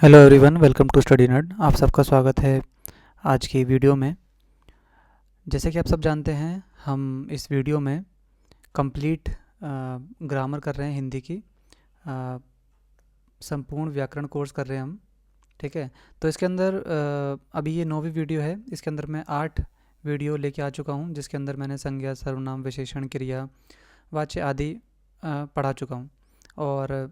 Hello everyone, welcome to study nerd. आप सबका स्वागत है आज की वीडियो में। जैसे कि आप सब जानते हैं, हम इस वीडियो में कंप्लीट ग्रामर कर रहे हैं, हिंदी की संपूर्ण व्याकरण कोर्स कर रहे हैं हम। ठीक है, तो इसके अंदर अभी ये 9वीं वीडियो है। इसके अंदर मैं 8 वीडियो लेके आ चुका हूँ, जिसके अंदर मैंने संज्ञा, सर्वनाम, विशेषण, क्रिया, वाच्य आदि पढ़ा चुका हूँ। और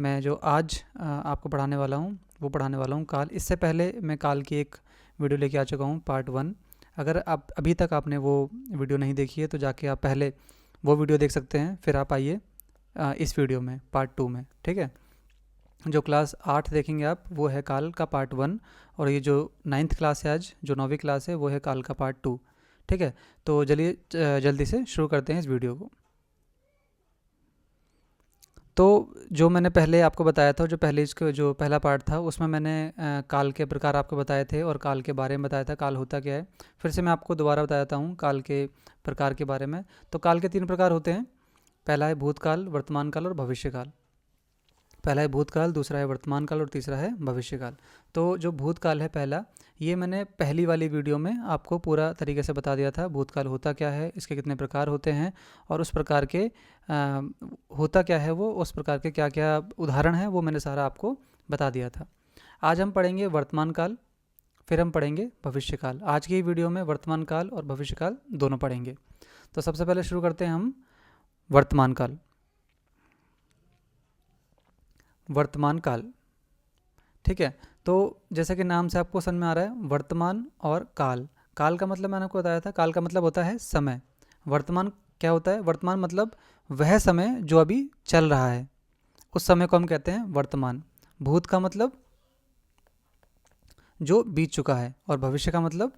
मैं जो आज आपको पढ़ाने वाला हूँ वो पढ़ाने वाला हूँ काल। इससे पहले मैं काल की एक वीडियो लेके आ चुका हूँ, पार्ट 1। अगर आप अभी तक आपने वो वीडियो नहीं देखी है तो जाके आप पहले वो वीडियो देख सकते हैं, फिर आप आइए इस वीडियो में, पार्ट 2 में। ठीक है, जो क्लास 8 देखेंगे आप वो है काल का पार्ट 1, और ये जो 9th क्लास है, आज जो 9वीं क्लास है, वो है काल का पार्ट 2। ठीक है, तो चलिए जल्दी से शुरू करते हैं इस वीडियो को। तो जो मैंने पहले आपको बताया था, जो पहले इसका जो पहला पार्ट था, उसमें मैंने काल के प्रकार आपको बताए थे और काल के बारे में बताया था, काल होता क्या है। फिर से मैं आपको दोबारा बताता हूँ काल के प्रकार के बारे में। तो काल के 3 प्रकार होते हैं। पहला है भूतकाल, वर्तमान काल और भविष्यकाल। पहला है भूतकाल, दूसरा है वर्तमान काल और तीसरा है भविष्यकाल। तो जो भूतकाल है पहला, ये मैंने पहली वाली वीडियो में आपको पूरा तरीके से बता दिया था। भूतकाल होता क्या है, इसके कितने प्रकार होते हैं, और उस प्रकार के होता क्या है वो, उस प्रकार के क्या क्या उदाहरण हैं, वो मैंने सारा आपको बता दिया था। आज हम पढ़ेंगे वर्तमान काल, फिर हम पढ़ेंगे भविष्यकाल। आज की वीडियो में वर्तमान काल और भविष्यकाल दोनों पढ़ेंगे। तो सबसे पहले शुरू करते हैं हम वर्तमान काल। वर्तमान काल, ठीक है। तो जैसे कि नाम से आपको समझ में आ रहा है, वर्तमान और काल। काल का मतलब मैंने आपको बताया था, काल का मतलब होता है समय। वर्तमान क्या होता है? वर्तमान मतलब वह समय जो अभी चल रहा है, उस समय को हम कहते हैं वर्तमान। भूत का मतलब जो बीत चुका है, और भविष्य का मतलब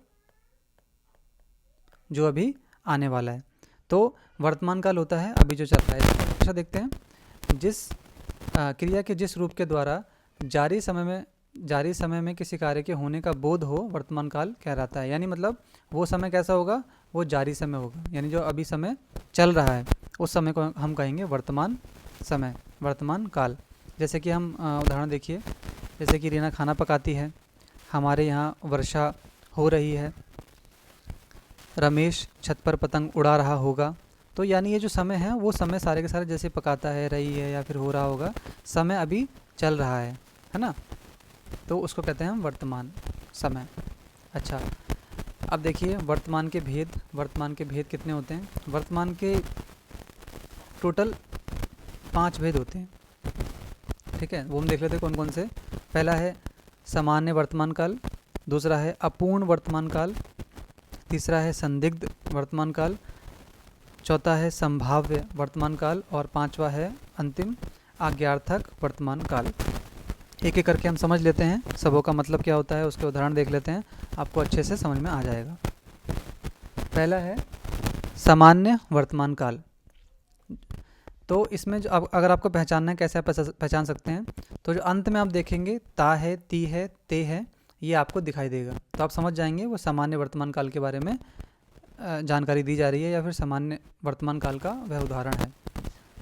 जो अभी आने वाला है। तो वर्तमान काल होता है अभी जो चल रहा है। अच्छा, देखते हैं। क्रिया के जिस रूप के द्वारा जारी समय में किसी कार्य के होने का बोध हो, वर्तमान काल कहलाता है। यानी मतलब वो समय कैसा होगा? वो जारी समय होगा, यानी जो अभी समय चल रहा है उस समय को हम कहेंगे वर्तमान समय, वर्तमान काल। जैसे कि हम उदाहरण देखिए। जैसे कि रीना खाना पकाती है, हमारे यहाँ वर्षा हो रही है, रमेश छत पर पतंग उड़ा रहा होगा। तो यानी ये जो समय है, वो समय सारे के सारे जैसे पकाता है, रही है या फिर हो रहा होगा, समय अभी चल रहा है ना। तो उसको कहते हैं हम वर्तमान समय। अच्छा, अब देखिए वर्तमान के भेद। वर्तमान के भेद कितने होते हैं? वर्तमान के टोटल 5 भेद होते हैं। ठीक है, वो हम देख लेते हैं कौन कौन से। पहला है सामान्य वर्तमान काल, दूसरा है अपूर्ण वर्तमान काल, तीसरा है संदिग्ध वर्तमान काल, चौथा है संभाव्य वर्तमान काल, और पांचवा है अंतिम आज्ञार्थक वर्तमान काल। एक एक करके हम समझ लेते हैं, सबों का मतलब क्या होता है, उसके उदाहरण देख लेते हैं, आपको अच्छे से समझ में आ जाएगा। पहला है सामान्य वर्तमान काल। तो इसमें जो अगर आपको पहचानना है, कैसे आप पहचान सकते हैं, तो जो अंत में आप देखेंगे ता है, ती है, ते है, ये आपको दिखाई देगा, तो आप समझ जाएंगे वो सामान्य वर्तमान काल के बारे में जानकारी दी जा रही है, या फिर सामान्य वर्तमान काल का वह उदाहरण है।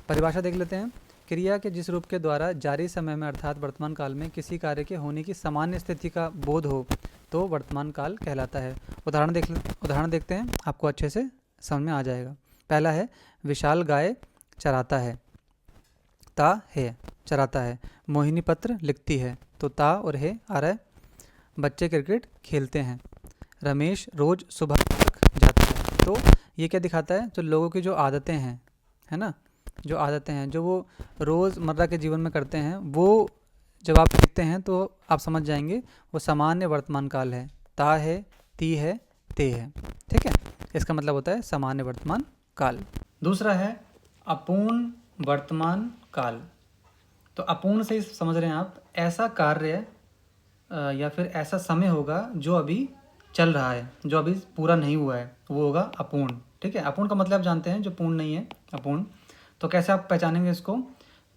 परिभाषा देख लेते हैं। क्रिया के जिस रूप के द्वारा जारी समय में अर्थात वर्तमान काल में किसी कार्य के होने की सामान्य स्थिति का बोध हो, तो वर्तमान काल कहलाता है। उदाहरण देखते हैं, आपको अच्छे से समझ में आ जाएगा। पहला है विशाल गाय चराता है, ता है चराता है। मोहिनी पत्र लिखती है, तो ता और है आ रहा है। बच्चे क्रिकेट खेलते हैं, रमेश रोज सुबह तक जाता है। तो ये क्या दिखाता है? जो लोगों की जो आदतें हैं, है ना, जो आदतें हैं जो वो रोज़मर्रा के जीवन में करते हैं, वो जब आप लिखते हैं तो आप समझ जाएंगे वो सामान्य वर्तमान काल है। ता है, ती है, ते है। ठीक है, इसका मतलब होता है सामान्य वर्तमान काल। दूसरा है अपूर्ण वर्तमान काल। तो अपूर्ण से समझ रहे हैं आप, ऐसा कार्य या फिर ऐसा समय होगा जो अभी चल रहा है, जो अभी पूरा नहीं हुआ है, वो होगा अपूर्ण। ठीक है, अपूर्ण का मतलब जानते हैं, जो पूर्ण नहीं है, अपूर्ण। तो कैसे आप पहचानेंगे इसको?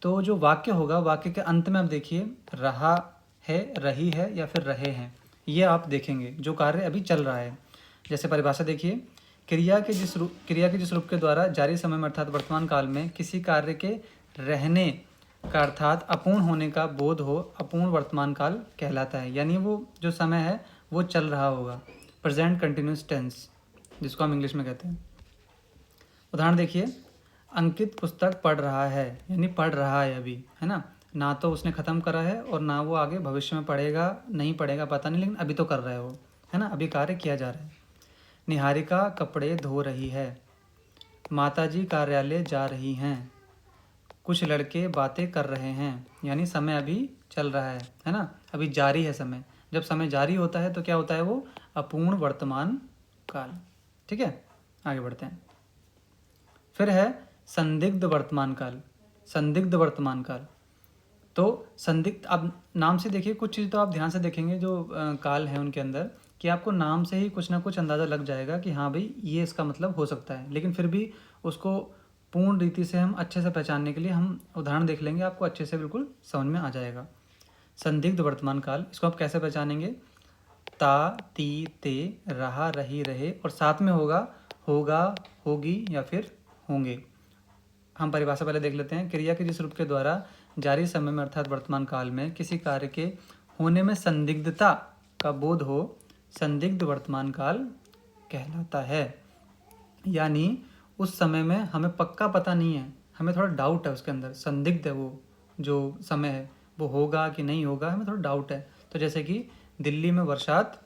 तो जो वाक्य होगा, वाक्य के अंत में आप देखिए रहा है, रही है या फिर रहे हैं, ये आप देखेंगे जो कार्य अभी चल रहा है। जैसे परिभाषा देखिए, क्रिया के जिस रूप के द्वारा जारी समय में अर्थात वर्तमान काल में किसी कार्य के रहने का अर्थात अपूर्ण होने का बोध हो, अपूर्ण वर्तमान काल कहलाता है। यानी वो जो समय है वो चल रहा होगा, प्रेजेंट कंटिन्यूस टेंस जिसको हम इंग्लिश में कहते हैं। उदाहरण देखिए, अंकित पुस्तक पढ़ रहा है, यानी पढ़ रहा है अभी, है ना तो उसने ख़त्म करा है और ना वो आगे भविष्य में पढ़ेगा, नहीं पढ़ेगा पता नहीं, लेकिन अभी तो कर रहा है वो, है ना, अभी कार्य किया जा रहा है। निहारिका कपड़े धो रही है, माताजी कार्यालय जा रही हैं, कुछ लड़के बातें कर रहे हैं, यानी समय अभी चल रहा है ना, अभी जारी है समय। जब समय जारी होता है तो क्या होता है, वो अपूर्ण वर्तमान काल। ठीक है, आगे बढ़ते हैं। फिर है संदिग्ध वर्तमान काल। संदिग्ध वर्तमान काल, तो संदिग्ध, अब नाम से देखिए, कुछ चीज़ तो आप ध्यान से देखेंगे जो काल है उनके अंदर, कि आपको नाम से ही कुछ ना कुछ अंदाज़ा लग जाएगा कि हाँ भाई ये इसका मतलब हो सकता है, लेकिन फिर भी उसको पूर्ण रीति से हम अच्छे से पहचानने के लिए हम उदाहरण देख लेंगे, आपको अच्छे से बिल्कुल समझ में आ जाएगा। संदिग्ध वर्तमान काल, इसको आप कैसे पहचानेंगे, ता, ती, ते, रहा, रही, रहे और साथ में होगा, होगा, होगी या फिर होंगे। हम परिभाषा पहले देख लेते हैं। क्रिया के जिस रूप के द्वारा जारी समय में अर्थात वर्तमान काल में किसी कार्य के होने में संदिग्धता का बोध हो, संदिग्ध वर्तमान काल कहलाता है। यानी उस समय में हमें पक्का पता नहीं है, हमें थोड़ा डाउट है उसके अंदर, संदिग्ध है वो जो समय है, वो होगा कि नहीं होगा, हमें थोड़ा डाउट है। तो जैसे कि दिल्ली में बरसात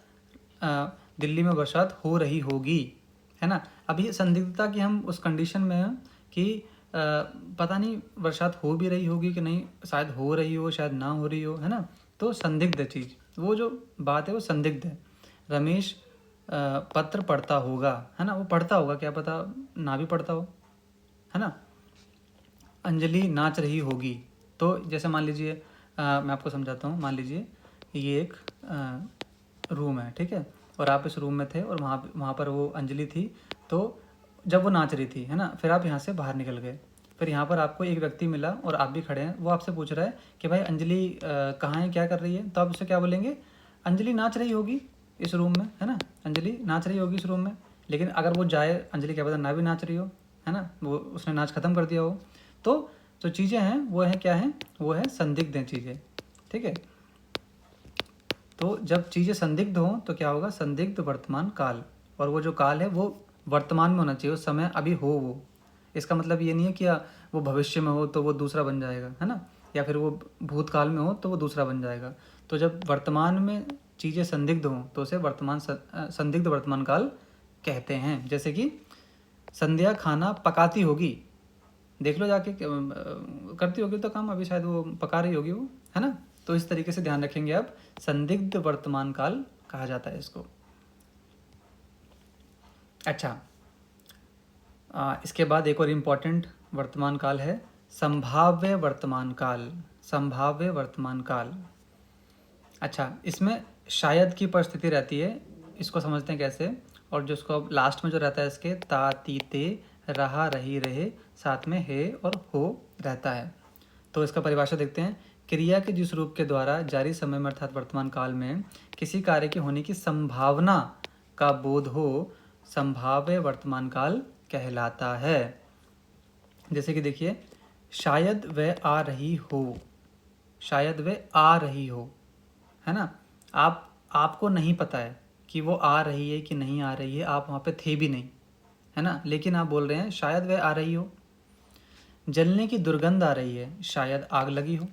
दिल्ली में बरसात हो रही होगी, है ना। अब ये संदिग्धता की हम उस कंडीशन में हैं कि पता नहीं बरसात हो भी रही होगी कि नहीं, शायद हो रही हो शायद ना हो रही हो, है ना। तो संदिग्ध चीज़, वो जो बात है वो संदिग्ध है। रमेश पत्र पढ़ता होगा, है ना, वो पढ़ता होगा, क्या पता ना भी पढ़ता हो, है ना। अंजलि नाच रही होगी, तो जैसे मान लीजिए मैं आपको समझाता हूँ। मान लीजिए ये एक रूम है, ठीक है, और आप इस रूम में थे और वहाँ पर वो अंजलि थी। तो जब वो नाच रही थी, है ना, फिर आप यहाँ से बाहर निकल गए, फिर यहाँ पर आपको एक व्यक्ति मिला और आप भी खड़े हैं, वो आपसे पूछ रहा है कि भाई अंजलि कहाँ है, क्या कर रही है। तो आप उससे क्या बोलेंगे, अंजलि नाच रही होगी इस रूम में, है ना, अंजलि नाच रही होगी इस रूम में। लेकिन अगर वो जाए, अंजलि क्या पता ना भी नाच रही हो, है ना, वो उसने नाच खत्म कर दिया हो। तो जो चीज़ें हैं वो हैं, क्या हैं, वो है संदिग्ध हैं चीज़ें। ठीक है, तो जब चीज़ें संदिग्ध हों तो क्या होगा, संदिग्ध वर्तमान काल। और वो जो काल है वो वर्तमान में होना चाहिए, उस समय अभी हो वो। इसका मतलब ये नहीं है कि वो भविष्य में हो तो वो दूसरा बन जाएगा, है ना, या फिर वो भूतकाल में हो तो वो दूसरा बन जाएगा। तो जब वर्तमान में चीज़ें संदिग्ध हों तो उसे संदिग्ध वर्तमान काल कहते हैं। जैसे कि संध्या खाना पकाती होगी, देख लो जाके, करती होगी तो काम, अभी शायद वो पका रही होगी वो, है ना। तो इस तरीके से ध्यान रखेंगे आप, संदिग्ध वर्तमान काल कहा जाता है इसको। अच्छा, इसके बाद एक और इम्पॉर्टेंट वर्तमान काल है संभाव्य वर्तमान काल। संभाव्य वर्तमान काल, अच्छा, इसमें शायद की परिस्थिति रहती है, इसको समझते हैं कैसे। और जो इसको लास्ट में जो रहता है इसके, ता, ती, ते, रहा, रही, रहे, साथ में है और हो रहता है। तो इसका परिभाषा देखते हैं। क्रिया के जिस रूप के द्वारा जारी समय में अर्थात वर्तमान काल में किसी कार्य के होने की संभावना का बोध हो, संभाव्य वर्तमान काल कहलाता है। जैसे कि देखिए, शायद वह आ रही हो, शायद वह आ रही हो, है ना। आपको नहीं पता है कि वो आ रही है कि नहीं आ रही है, आप वहाँ पे थे भी नहीं, है ना, लेकिन आप बोल रहे हैं शायद वह आ रही हो। जलने की दुर्गंध आ रही है, शायद आग लगी हो।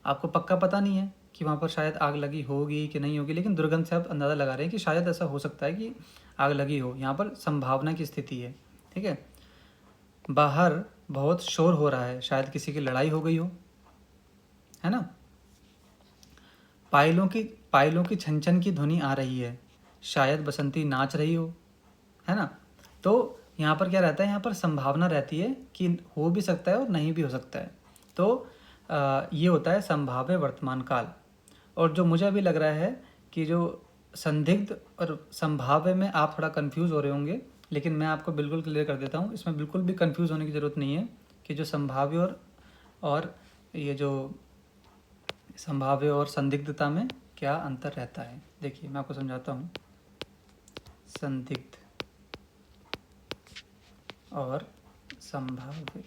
आपको पक्का पता नहीं है कि वहाँ पर शायद आग लगी होगी कि नहीं होगी, लेकिन दुर्गंध से आप अंदाज़ा लगा रहे हैं कि शायद ऐसा हो सकता है कि आग लगी हो। यहाँ पर संभावना की स्थिति है, ठीक है। बाहर बहुत शोर हो रहा है, शायद किसी की लड़ाई हो गई हो, है ना। पायलों की छन छन की ध्वनि आ रही है, शायद बसंती नाच रही हो, है ना। तो यहाँ पर क्या रहता है, यहाँ पर संभावना रहती है कि हो भी सकता है और नहीं भी हो सकता है। तो ये होता है संभाव्य वर्तमान काल। और जो मुझे अभी लग रहा है कि जो संदिग्ध और संभाव्य में आप थोड़ा कंफ्यूज हो रहे होंगे, लेकिन मैं आपको बिल्कुल क्लियर कर देता हूँ, इसमें बिल्कुल भी कंफ्यूज होने की ज़रूरत नहीं है कि जो संभाव्य और ये जो संभाव्य और संदिग्धता में क्या अंतर रहता है। देखिए मैं आपको समझाता हूँ। संदिग्ध और संभाव्य,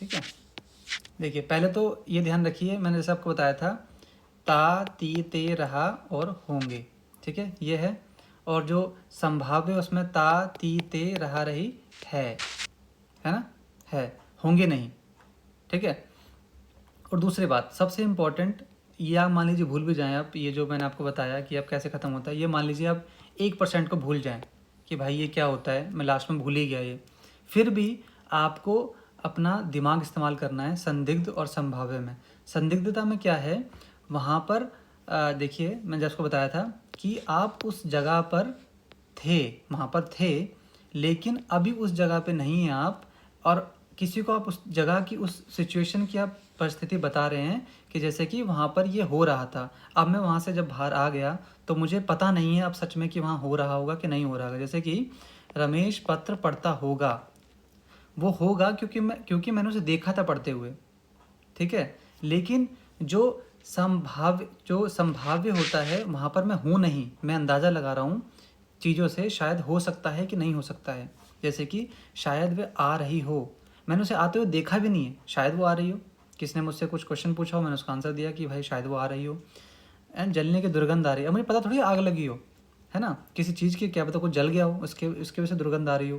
ठीक है। देखिए पहले तो ये ध्यान रखिए, मैंने जैसे आपको बताया था ता ती ते रहा और होंगे, ठीक है, ये है। और जो संभाव्य उसमें ता ती ते रहा रही है ना, है, होंगे नहीं, ठीक है। और दूसरी बात सबसे इम्पोर्टेंट, ये आप मान लीजिए भूल भी जाएं आप, ये जो मैंने आपको बताया कि अब कैसे ख़त्म होता है, ये मान लीजिए आप 1% को भूल जाएं कि भाई ये क्या होता है, मैं लास्ट में भूल ही गया ये, फिर भी आपको अपना दिमाग इस्तेमाल करना है संदिग्ध और संभाव्य में। संदिग्धता में क्या है, वहाँ पर देखिए मैंने जब आपको बताया था कि आप उस जगह पर थे, वहाँ पर थे, लेकिन अभी उस जगह पे नहीं हैं आप, और किसी को आप उस जगह की उस सिचुएशन की आप परिस्थिति बता रहे हैं कि जैसे कि वहाँ पर ये हो रहा था, अब मैं वहाँ से जब बाहर आ गया तो मुझे पता नहीं है अब सच में कि वहाँ हो रहा होगा कि नहीं हो रहा होगा। जैसे कि रमेश पत्र पढ़ता होगा, वो होगा क्योंकि मैंने उसे देखा था पढ़ते हुए, ठीक है। लेकिन जो संभाव्य होता है वहाँ पर मैं हूँ नहीं, मैं अंदाज़ा लगा रहा हूँ चीज़ों से, शायद हो सकता है कि नहीं हो सकता है। जैसे कि शायद वे आ रही हो, मैंने उसे आते हुए देखा भी नहीं है, शायद वो आ रही हो, किसने मुझसे कुछ क्वेश्चन पूछा हो, मैंने उसका आंसर दिया कि भाई शायद वो आ रही हो। एंड जलने की दुर्गंध आ रही है, अब मुझे पता थोड़ी आग लगी हो, है ना, किसी चीज़ की क्या पता कुछ जल गया हो, उसके वजह से दुर्गंध आ रही हो,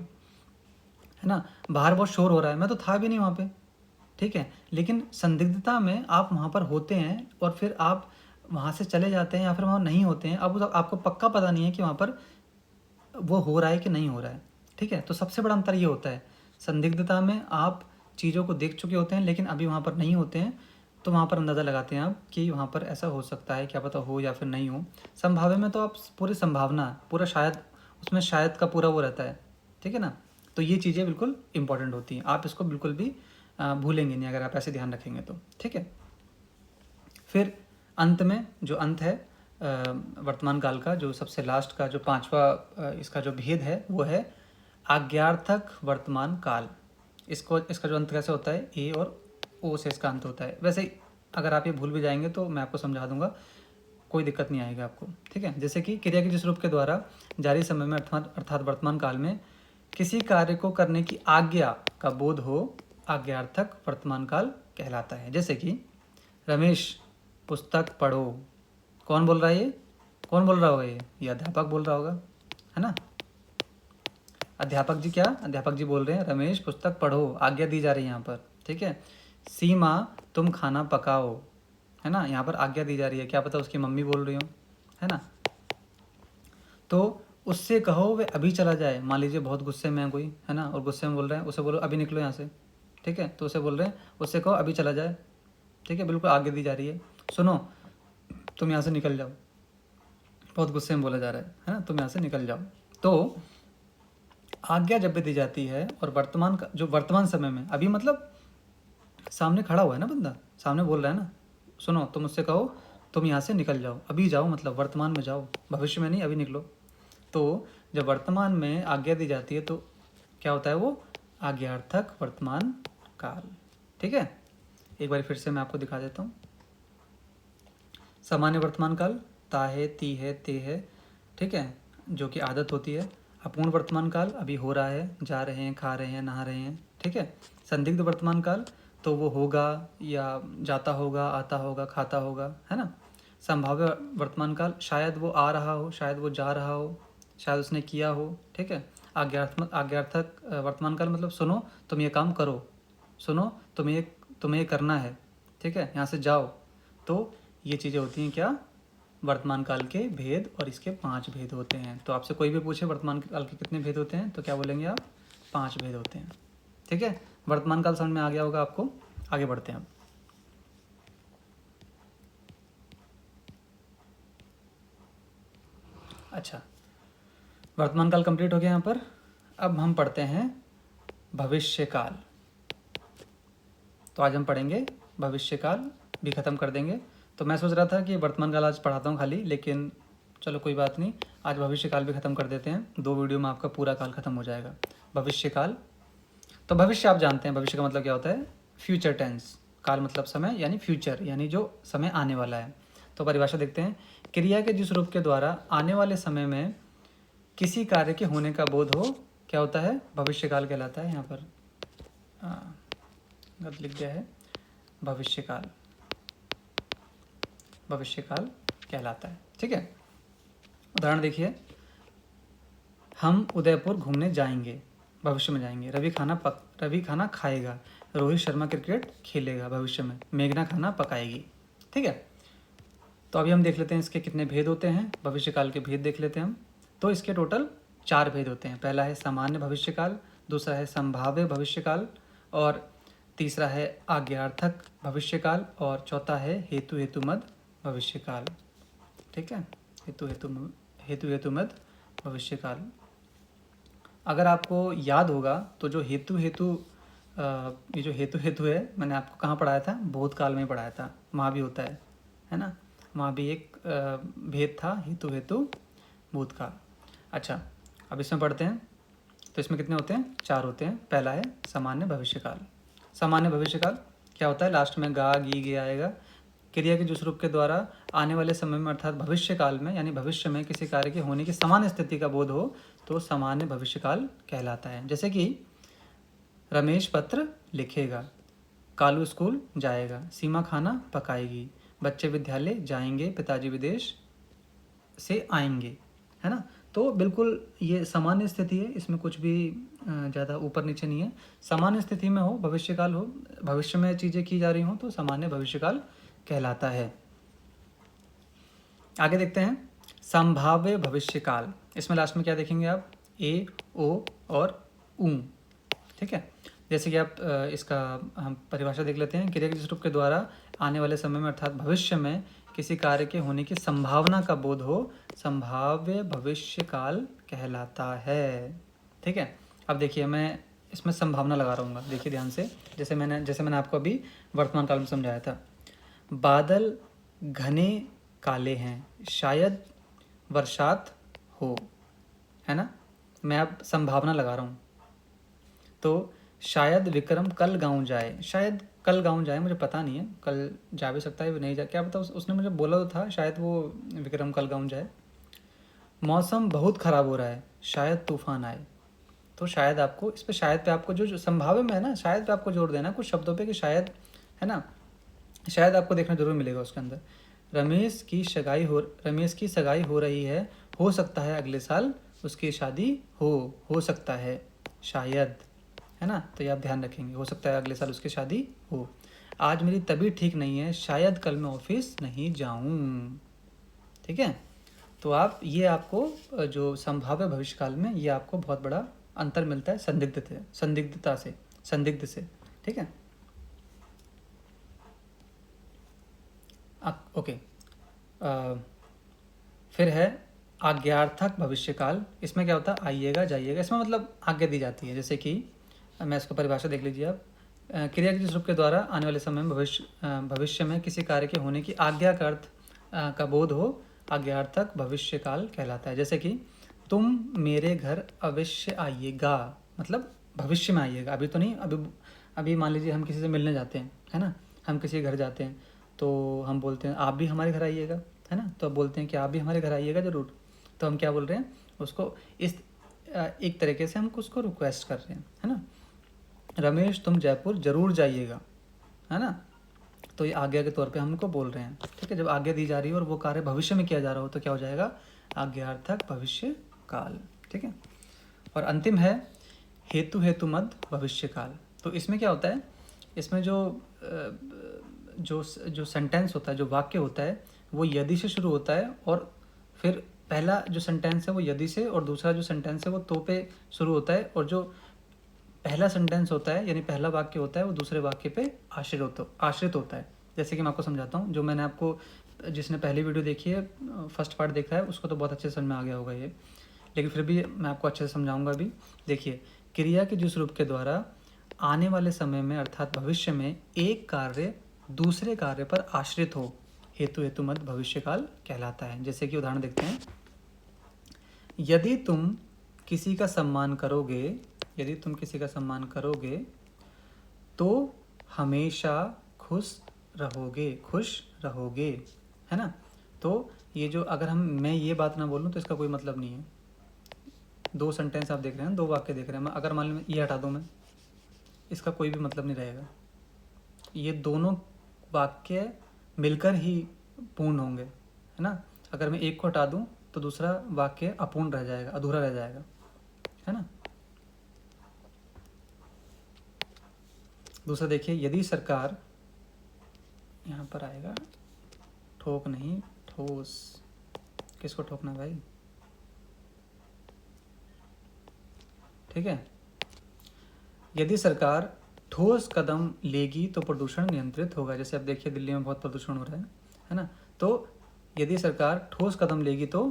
है ना। बाहर बहुत शोर हो रहा है, मैं तो था भी नहीं वहाँ पे, ठीक है। लेकिन संदिग्धता में आप वहाँ पर होते हैं और फिर आप वहाँ से चले जाते हैं या फिर वहाँ नहीं होते हैं, अब आपको पक्का पता नहीं है कि वहाँ पर वो हो रहा है कि नहीं हो रहा है, ठीक है। तो सबसे बड़ा अंतर ये होता है, संदिग्धता में आप चीज़ों को देख चुके होते हैं लेकिन अभी वहाँ पर नहीं होते हैं, तो वहाँ पर अंदाज़ा लगाते हैं आप कि वहाँ पर ऐसा हो सकता है, क्या पता हो या फिर नहीं हो। संभाव्य में तो आप पूरी संभावना, पूरा शायद, उसमें शायद का पूरा वो रहता है, ठीक है ना। तो ये चीज़ें बिल्कुल इंपॉर्टेंट होती हैं, आप इसको बिल्कुल भी भूलेंगे नहीं अगर आप ऐसे ध्यान रखेंगे तो, ठीक है। फिर अंत में जो अंत है वर्तमान काल का, जो सबसे लास्ट का जो पांचवा इसका जो भेद है वो है आज्ञार्थक वर्तमान काल। इसका जो अंत कैसे होता है, ए और ओ से इसका अंत होता है। वैसे ही अगर आप ये भूल भी जाएंगे तो मैं आपको समझा दूंगा, कोई दिक्कत नहीं आएगा आपको, ठीक है। जैसे कि क्रिया के जिस रूप के द्वारा जारी समय में अर्थात वर्तमान काल में किसी कार्य को करने की आज्ञा का बोध हो, आज्ञार्थक वर्तमान काल कहलाता है। जैसे कि रमेश पुस्तक पढ़ो, कौन बोल रहा है ये, कौन बोल रहा होगा ये अध्यापक बोल रहा होगा, है ना। अध्यापक जी, क्या अध्यापक जी बोल रहे हैं रमेश पुस्तक पढ़ो, आज्ञा दी जा रही है यहाँ पर, ठीक है। सीमा तुम खाना पकाओ, है ना, यहाँ पर आज्ञा दी जा रही है, क्या पता उसकी मम्मी बोल रही हो, है ना। तो उससे कहो वे अभी चला जाए, मान लीजिए बहुत गुस्से में है कोई, है ना, और गुस्से में बोल रहे हैं, उसे बोलो अभी निकलो यहाँ से, ठीक है। तो उसे बोल रहे हैं, उससे कहो अभी चला जाए, ठीक है, बिल्कुल आज्ञा दी जा रही है। सुनो तुम यहाँ से निकल जाओ, बहुत गुस्से में बोला जा रहा है ना, तुम यहाँ से निकल जाओ। तो आज्ञा जब भी दी जाती है, और वर्तमान का जो वर्तमान समय में अभी मतलब सामने खड़ा हुआ है ना बंदा, सामने बोल रहा है ना, सुनो तुम उससे कहो तुम यहाँ से निकल जाओ, अभी जाओ, मतलब वर्तमान में जाओ, भविष्य में नहीं, अभी निकलो। तो जब वर्तमान में आज्ञा दी जाती है तो क्या होता है, वो आज्ञार्थक वर्तमान काल, ठीक है। एक बार फिर से मैं आपको दिखा देता हूँ। सामान्य वर्तमान काल ता है, ती है, ते है, ठीक है, जो कि आदत होती है। अपूर्ण वर्तमान काल अभी हो रहा है, जा रहे हैं, खा रहे हैं, नहा रहे हैं, ठीक है। संदिग्ध वर्तमान काल तो वो होगा या जाता होगा, आता होगा, खाता होगा, है ना। संभाव्य वर्तमान काल शायद वो आ रहा हो, शायद वो जा रहा हो, शायद उसने किया हो, ठीक है। आज्ञार्थक वर्तमान काल मतलब सुनो तुम ये काम करो, सुनो तुम्हें ये करना है, ठीक है, यहाँ से जाओ। तो ये चीज़ें होती हैं क्या, वर्तमान काल के भेद, और इसके 5 भेद होते हैं। तो आपसे कोई भी पूछे वर्तमान काल के कितने भेद होते हैं तो क्या बोलेंगे आप, 5 भेद होते हैं, ठीक है। वर्तमान काल समझ में आ गया होगा आपको, आगे बढ़ते हैं अब। अच्छा, वर्तमान काल कंप्लीट हो गया यहाँ पर। अब हम पढ़ते हैं भविष्य काल। तो आज हम पढ़ेंगे भविष्य काल, भी ख़त्म कर देंगे। तो मैं सोच रहा था कि वर्तमान काल आज पढ़ाता हूँ खाली, लेकिन चलो कोई बात नहीं, आज भविष्य काल भी ख़त्म कर देते हैं। 2 वीडियो में आपका पूरा काल ख़त्म हो जाएगा। भविष्य काल, तो भविष्य आप जानते हैं, भविष्य का मतलब क्या होता है, फ्यूचर टेंस। काल मतलब समय, यानी फ्यूचर, यानी जो समय आने वाला है। तो परिभाषा देखते हैं, क्रिया के जिस रूप के द्वारा आने वाले समय में किसी कार्य के होने का बोध हो, क्या होता है, भविष्य काल कहलाता है। यहाँ पर गलत लिख दिया है, भविष्यकाल, भविष्यकाल कहलाता है। ठीक है, उदाहरण देखिए, हम उदयपुर घूमने जाएंगे, भविष्य में जाएंगे। रवि खाना खाएगा, रोहित शर्मा क्रिकेट खेलेगा भविष्य में, मेघना खाना पकाएगी। ठीक है, तो अभी हम देख लेते हैं इसके कितने भेद होते हैं, भविष्यकाल के भेद देख लेते हैं हम। तो इसके टोटल 4 भेद होते हैं। पहला है सामान्य भविष्यकाल, दूसरा है संभाव्य भविष्यकाल, और तीसरा है आज्ञार्थक भविष्यकाल, और चौथा है हेतु हेतुमद भविष्यकाल। ठीक है, हेतु हेतुमद भविष्यकाल। अगर आपको याद होगा तो जो ये जो हेतु है, मैंने आपको कहाँ पढ़ाया था, भूतकाल में पढ़ाया था, वहाँ भी होता है ना, वहाँ भी एक भेद था, हेतु भूतकाल। अच्छा, अब इसमें पढ़ते हैं। तो इसमें कितने होते हैं, 4 होते हैं। पहला है सामान्य भविष्यकाल। सामान्य भविष्यकाल क्या होता है, लास्ट में गा गी गे आएगा। क्रिया के जिस रूप के द्वारा आने वाले समय में अर्थात भविष्यकाल में, यानी भविष्य में किसी कार्य के होने की सामान्य स्थिति का बोध हो तो सामान्य भविष्यकाल कहलाता है। जैसे कि रमेश पत्र लिखेगा, कालू स्कूल जाएगा, सीमा खाना पकाएगी, बच्चे विद्यालय जाएंगे, पिताजी विदेश से आएंगे, है ना। तो बिल्कुल ये सामान्य स्थिति है, इसमें कुछ भी ज़्यादा ऊपर नीचे नहीं है। सामान्य स्थिति में हो, भविष्यकाल हो, भविष्य में चीज़ें की जा रही हों तो सामान्य भविष्यकाल कहलाता है। आगे देखते हैं संभाव्य भविष्यकाल। इसमें लास्ट में क्या देखेंगे आप, ए, ओ और ऊ। ठीक है, जैसे कि आप इसका हम परिभाषा देख लेते हैं। क्रिया के जिस रूप के द्वारा आने वाले समय में अर्थात भविष्य में किसी कार्य के होने की संभावना का बोध हो, संभाव्य भविष्यकाल कहलाता है। ठीक है, अब देखिए मैं इसमें संभावना लगा रहा हूँ, देखिए ध्यान से। जैसे मैंने आपको अभी वर्तमान काल में समझाया था। बादल घने काले हैं, शायद बरसात हो, है ना। मैं अब संभावना लगा रहा हूँ। तो शायद विक्रम कल गाँव जाए, शायद कल गाँव जाए, मुझे पता नहीं है, कल जा भी सकता है नहीं जा, क्या पता, उसने मुझे बोला तो था शायद वो विक्रम कल गाँव जाए। मौसम बहुत ख़राब हो रहा है, शायद तूफान आए। तो शायद आपको इस पर, शायद पे आपको जो संभाव्य में है ना, शायद पे आपको जोड़ देना कुछ शब्दों पे कि शायद, है ना, शायद आपको देखना जरूर मिलेगा उसके अंदर। रमेश की सगाई हो रही है, हो सकता है अगले साल उसकी शादी हो सकता है, शायद, है ना। तो ये आप ध्यान रखेंगे, हो सकता है अगले साल उसकी शादी हो। आज मेरी तबीयत ठीक नहीं है, शायद कल मैं ऑफिस नहीं जाऊं। ठीक है, तो आप ये आपको जो संभाव्य भविष्यकाल में ये आपको बहुत बड़ा अंतर मिलता है संदिग्ध से। ठीक है, ओके। फिर है आज्ञार्थक भविष्यकाल। इसमें क्या होता है, आइएगा जाइएगा, इसमें मतलब आज्ञा दी जाती है। जैसे कि मैं इसको परिभाषा देख लीजिए आप। क्रिया के जिस रूप के द्वारा आने वाले समय में भविष्य में किसी कार्य के होने की आज्ञा का अर्थ का बोध हो, आज्ञार्थक भविष्यकाल कहलाता है। जैसे कि तुम मेरे घर अवश्य आइएगा, मतलब भविष्य में आइएगा, अभी तो नहीं। अभी मान लीजिए हम किसी से मिलने जाते हैं, है ना, हम किसी के घर जाते हैं तो हम बोलते हैं आप भी हमारे घर आइएगा, है ना। तो अब बोलते हैं कि आप भी हमारे घर आइएगा ज़रूर। तो हम क्या बोल रहे हैं उसको, इस एक तरीके से हम उसको रिक्वेस्ट कर रहे हैं, है ना। रमेश तुम जयपुर जरूर जाइएगा, है ना। तो ये आज्ञा के तौर पे हम उनको बोल रहे हैं। ठीक है, जब आज्ञा दी जा रही है और वो कार्य भविष्य में किया जा रहा हो तो क्या हो जाएगा, आज्ञार्थक भविष्य काल। ठीक है, और अंतिम है हेतु हेतुमद भविष्य काल। तो इसमें क्या होता है, इसमें जो सेंटेंस होता है, जो वाक्य होता है, वो यदि से शुरू होता है, और फिर पहला जो सेंटेंस है वो यदि से, और दूसरा जो सेंटेंस है वो तो पे शुरू होता है, और जो पहला सेंटेंस होता है यानी पहला वाक्य होता है वो दूसरे वाक्य पे आश्रित होता है। जैसे कि मैं आपको समझाता हूँ, जो मैंने आपको, जिसने पहली वीडियो देखी है, फर्स्ट पार्ट देखा है, उसको तो बहुत अच्छे से समझ में आ गया होगा ये, लेकिन फिर भी मैं आपको अच्छे से समझाऊंगा अभी। देखिए, क्रिया के जिस रूप के द्वारा आने वाले समय में अर्थात भविष्य में एक कार्य दूसरे कार्य पर आश्रित हो, हेतु हेतुमद भविष्यकाल कहलाता है। जैसे कि उदाहरण देखते हैं, यदि तुम किसी का सम्मान करोगे तो हमेशा खुश रहोगे, है ना। तो ये जो, अगर मैं ये बात ना बोलूँ तो इसका कोई मतलब नहीं है। 2 सेंटेंस आप देख रहे हैं, 2 वाक्य देख रहे हैं, अगर मान लो ये हटा दूँ मैं, इसका कोई भी मतलब नहीं रहेगा, ये दोनों वाक्य मिलकर ही पूर्ण होंगे, है ना। अगर मैं एक को हटा दूं तो दूसरा वाक्य अपूर्ण रह जाएगा, अधूरा रह जाएगा, है ना। दूसरा देखिए, यदि सरकार, यहाँ पर आएगा ठोक नहीं ठोस, किसको ठोकना भाई, ठीक है। यदि सरकार ठोस कदम लेगी तो प्रदूषण नियंत्रित होगा। जैसे अब देखिए दिल्ली में बहुत प्रदूषण हो रहा है ना। तो यदि सरकार ठोस कदम लेगी तो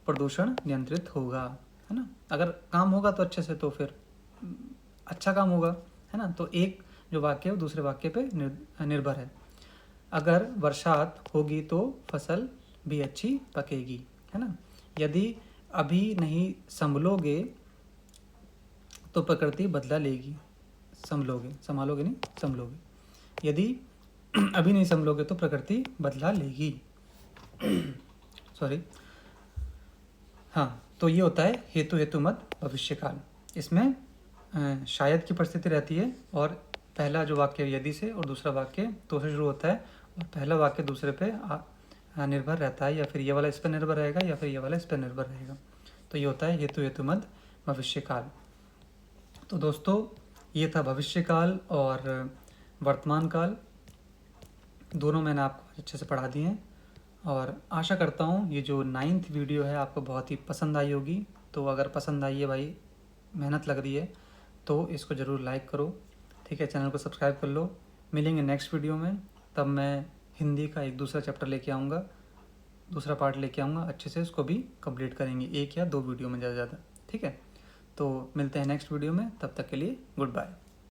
प्रदूषण नियंत्रित होगा, है ना। अगर काम होगा तो अच्छे से, तो फिर अच्छा काम होगा, है ना। तो एक जो वाक्य है वो दूसरे वाक्य पे निर्भर है। अगर बरसात होगी तो फसल भी अच्छी पकेगी, है ना। यदि अभी नहीं संभलोगे तो प्रकृति बदला लेगी। संभालोगे नहीं, संभलोगे। यदि अभी नहीं संभलोगे तो प्रकृति बदला लेगी। सॉरी। हाँ, तो ये होता है हेतु हेतु मत भविष्यकाल। इसमें शायद की परिस्थिति रहती है, और पहला जो वाक्य यदि से और दूसरा वाक्य तो से शुरू होता है, और पहला वाक्य दूसरे पे निर्भर रहता है, या फिर ये वाला इस पर निर्भर रहेगा या फिर ये वाला इस पर निर्भर रहेगा। तो ये होता है हेतु हेतु मत भविष्यकाल। तो दोस्तों, ये था भविष्यकाल और वर्तमान काल, दोनों मैंने आपको अच्छे से पढ़ा दिए हैं। और आशा करता हूँ ये जो 9th वीडियो है आपको बहुत ही पसंद आई होगी। तो अगर पसंद आई है भाई, मेहनत लग रही है, तो इसको ज़रूर लाइक करो, ठीक है। चैनल को सब्सक्राइब कर लो। मिलेंगे नेक्स्ट वीडियो में, तब मैं हिंदी का एक दूसरा चैप्टर लेके आऊँगा, दूसरा पार्ट लेके आऊँगा, अच्छे से उसको भी कंप्लीट करेंगे 1 या 2 वीडियो में ज़्यादा, ठीक है। तो मिलते हैं नेक्स्ट वीडियो में, तब तक के लिए गुड बाय।